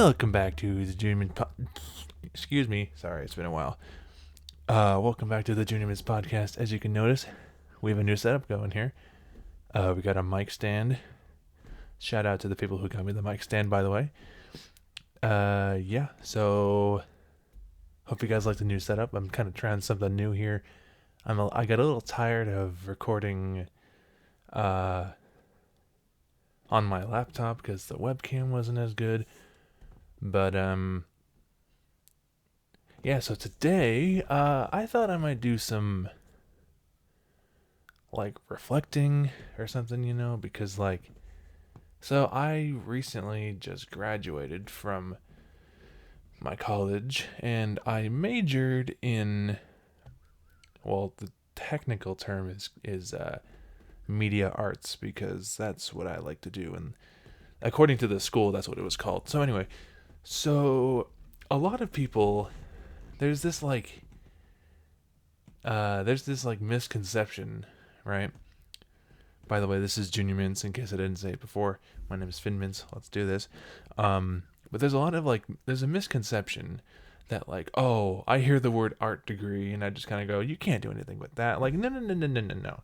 Welcome back to the Excuse me. Sorry, it's been a while. Welcome back to the Junior Mints podcast. As you can notice, we have a new setup going here. We got a mic stand. Shout out to the people who got me the mic stand, by the way. Yeah. So, hope you guys like the new setup. I'm kind of trying something new here. I got a little tired of recording, on my laptop because the webcam wasn't as good. But yeah, so today I thought I might do some like reflecting or something, because so I recently just graduated from my college and I majored in, well, the technical term is media arts, because that's what I like to do, and according to the school that's what it was called. So anyway, so a lot of people, there's this misconception, right? By the way, this is Junior Mints, in case I didn't say it before. My name is Finnmints. Let's do this. But there's there's a misconception that oh, I hear the word art degree and I just kind of go, you can't do anything with that. No.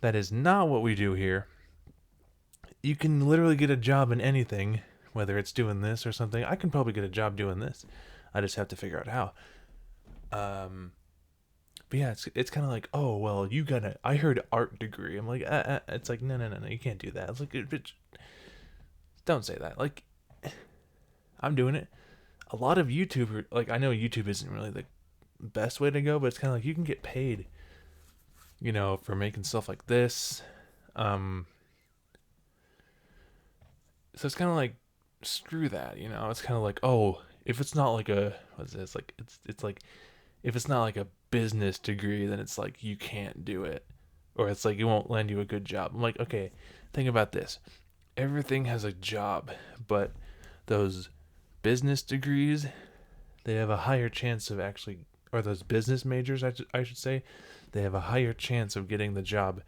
That is not what we do here. You can literally get a job in anything, whether it's doing this or something. I can probably get a job doing this. I just have to figure out how. But yeah, it's kind of like, oh, well, I heard art degree. I'm like, it's like, no, you can't do that. It's like, bitch, don't say that. Like, I'm doing it. A lot of YouTubers, I know YouTube isn't really the best way to go, but it's kind of like you can get paid, for making stuff like this. So it's kind of like, screw that, It's kind of like, oh, if it's not like what's this? Like, it's like, if it's not like a business degree, then it's like you can't do it, or it's like it won't land you a good job. I'm like, okay, think about this. Everything has a job, but those business degrees, they have a higher chance of actually, or those business majors, I should say, they have a higher chance of getting the job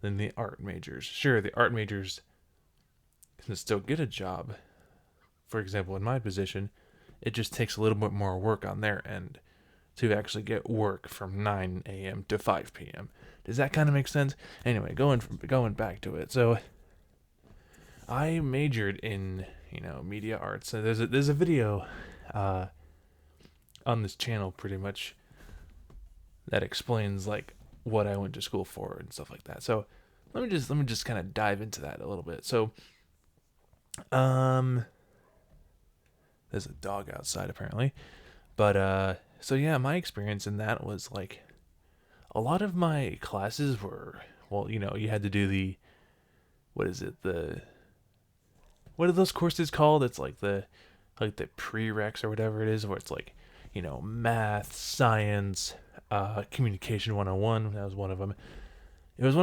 than the art majors. Sure, the art majors can still get a job. For example, in my position, it just takes a little bit more work on their end to actually get work from 9 a.m. to 5 p.m. Does that kind of make sense? Anyway, going back to it. So I majored in, media arts. So there's a video on this channel pretty much that explains what I went to school for and stuff like that. So let me just kind of dive into that a little bit. So there's a dog outside apparently. But so yeah, my experience in that was a lot of my classes were, well, you had to do what is it, what are those courses called? It's the prereqs or whatever it is, where it's math, science, communication 101. That was one of them. It was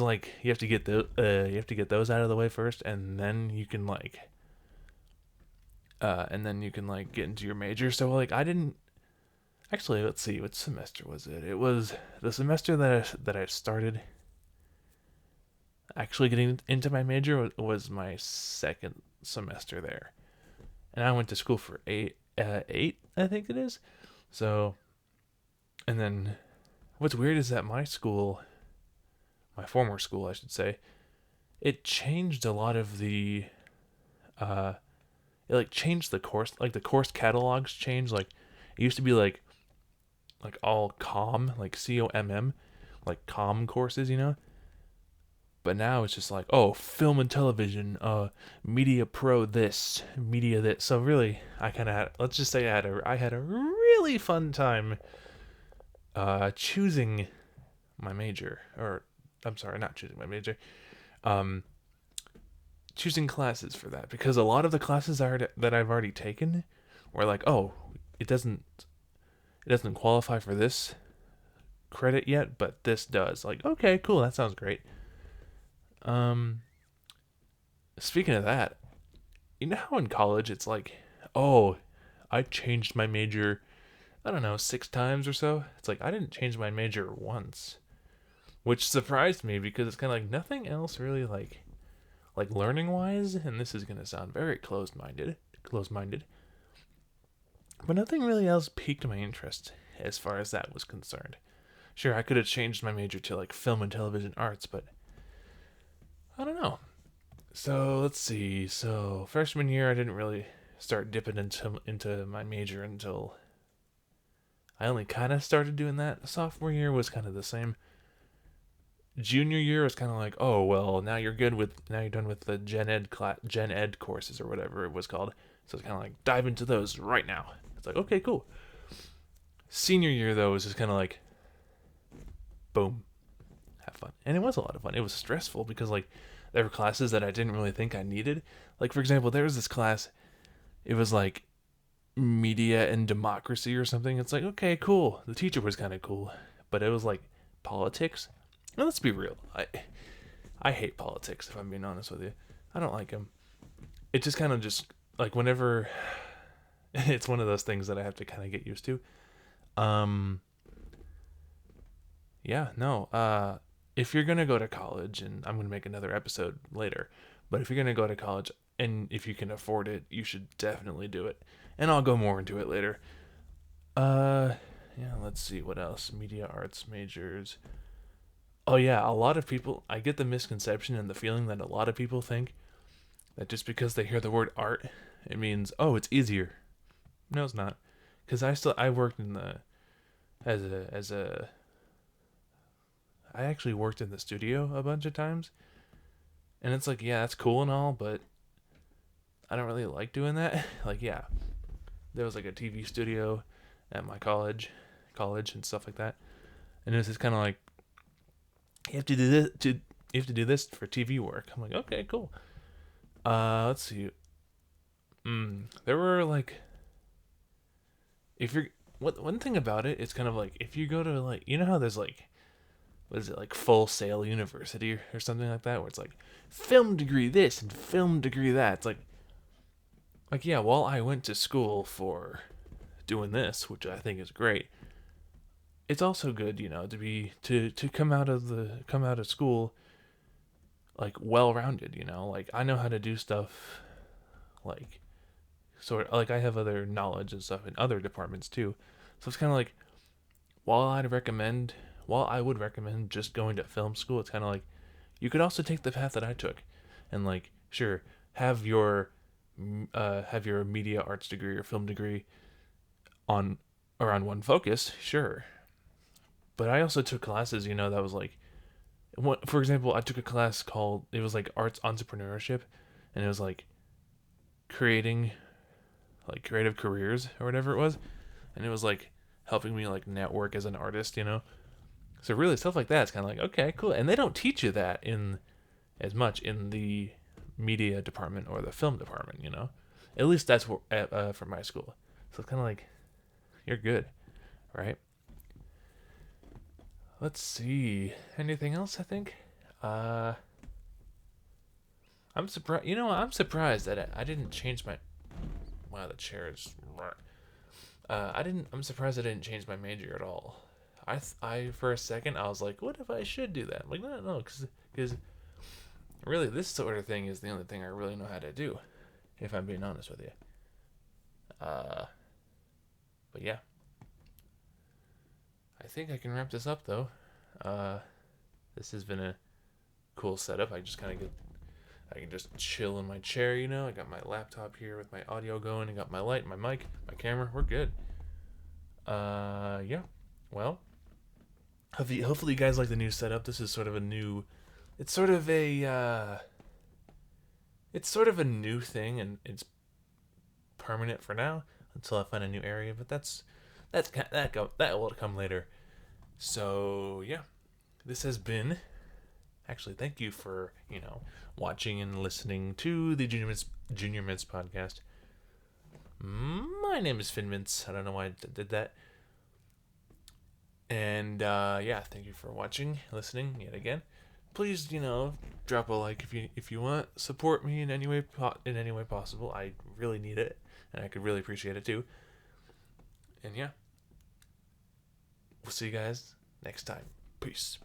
you have to get those out of the way first, and then you can get into your major. So I didn't actually. Let's see, what semester was it? It was the semester that I started actually getting into my major was my second semester there, and I went to school for eight, I think it is. So, and then what's weird is that my former school, I should say, it changed a lot of it changed the course, the course catalogs changed. It used to be all comm, COMM, comm courses, but now it's just film and television, media pro this, media that. So really, I kind of had, let's just say I had a really fun time choosing my major, or I'm sorry, not choosing my major, choosing classes for that, because a lot of the classes that I've already taken were oh, it doesn't qualify for this credit yet, but this does. Okay, cool, that sounds great. Speaking of that, you know how in college it's oh, I changed my major, I don't know, 6 times or so. It's I didn't change my major once, which surprised me, because it's kind of nothing else really learning wise, and this is gonna sound very closed minded, But nothing really else piqued my interest as far as that was concerned. Sure, I could have changed my major to like film and television arts, but I don't know. So let's see. So freshman year, I didn't really start dipping into my major until I only kind of started doing that. Sophomore year was kind of the same. Junior year was kind of like, oh well, now you're done with the Gen Ed courses or whatever it was called. So it's kind of like dive into those right now. It's like, okay, cool. Senior year though was just kind of like, boom, have fun, and it was a lot of fun. It was stressful because like there were classes that I didn't really think I needed. Like for example, there was this class. It was like media and democracy or something. It's like, okay, cool. The teacher was kind of cool, but it was like politics. Now, let's be real. I hate politics, if I'm being honest with you. I don't like them. It just kind of just like whenever it's one of those things that I have to kind of get used to. Yeah, no. If you're gonna go to college, and I'm gonna make another episode later, but if you're gonna go to college and if you can afford it, you should definitely do it. And I'll go more into it later. Yeah. Let's see what else. Media arts majors. Oh yeah, a lot of people. I get the misconception and the feeling that a lot of people think that just because they hear the word art, it means it's easier. No, it's not. Because I worked in the as a I actually worked in the studio a bunch of times, and it's like, yeah, that's cool and all, but I don't really like doing that. Like, yeah, there was like a TV studio at my college and stuff like that, and it was just kind of like, you have to do this for TV work. I'm like, okay, cool. Let's see. There were like, if you're one thing about it, it's kind of like if you go to like, you know how there's like, what is it, like Full Sail University or something like that, where it's like film degree this and film degree that. It's like yeah, while I went to school for doing this, which I think is great, it's also good, to come out of school like well-rounded, like I know how to do stuff, like sort of like I have other knowledge and stuff in other departments too. So it's kind of like, while I would recommend just going to film school, it's kind of like you could also take the path that I took, and like sure have your media arts degree or film degree on around one focus, sure. But I also took classes, that was like, for example, I took a class called, it was like arts entrepreneurship, and it was like creating like creative careers or whatever it was, and it was like helping me like network as an artist. So really stuff like that is kind of like, okay, cool. And they don't teach you that in as much in the media department or the film department. At least that's from my school. So it's kind of like, you're good, right? Let's see. Anything else? I think. I'm surprised. I'm surprised that I didn't change my. Wow, the chair is. I didn't. I'm surprised I didn't change my major at all. I for a second I was like, what if I should do that? I'm like, no, because really this sort of thing is the only thing I really know how to do, if I'm being honest with you. But yeah, I think I can wrap this up though. This has been a cool setup. I can just chill in my chair. I got my laptop here with my audio going. I got my light, my mic, my camera. We're good. Yeah. Well, hopefully you guys like the new setup. This is sort of a new. It's sort of a. It's sort of a new thing, and it's permanent for now until I find a new area. But that will come later. So yeah, this has been. Actually, thank you for watching and listening to the Junior Mints podcast. My name is Finnmints. I don't know why I did that. And yeah, thank you for watching, listening yet again. Please, drop a like if you want. Support me in any way possible. I really need it, and I could really appreciate it too. And yeah, we'll see you guys next time. Peace.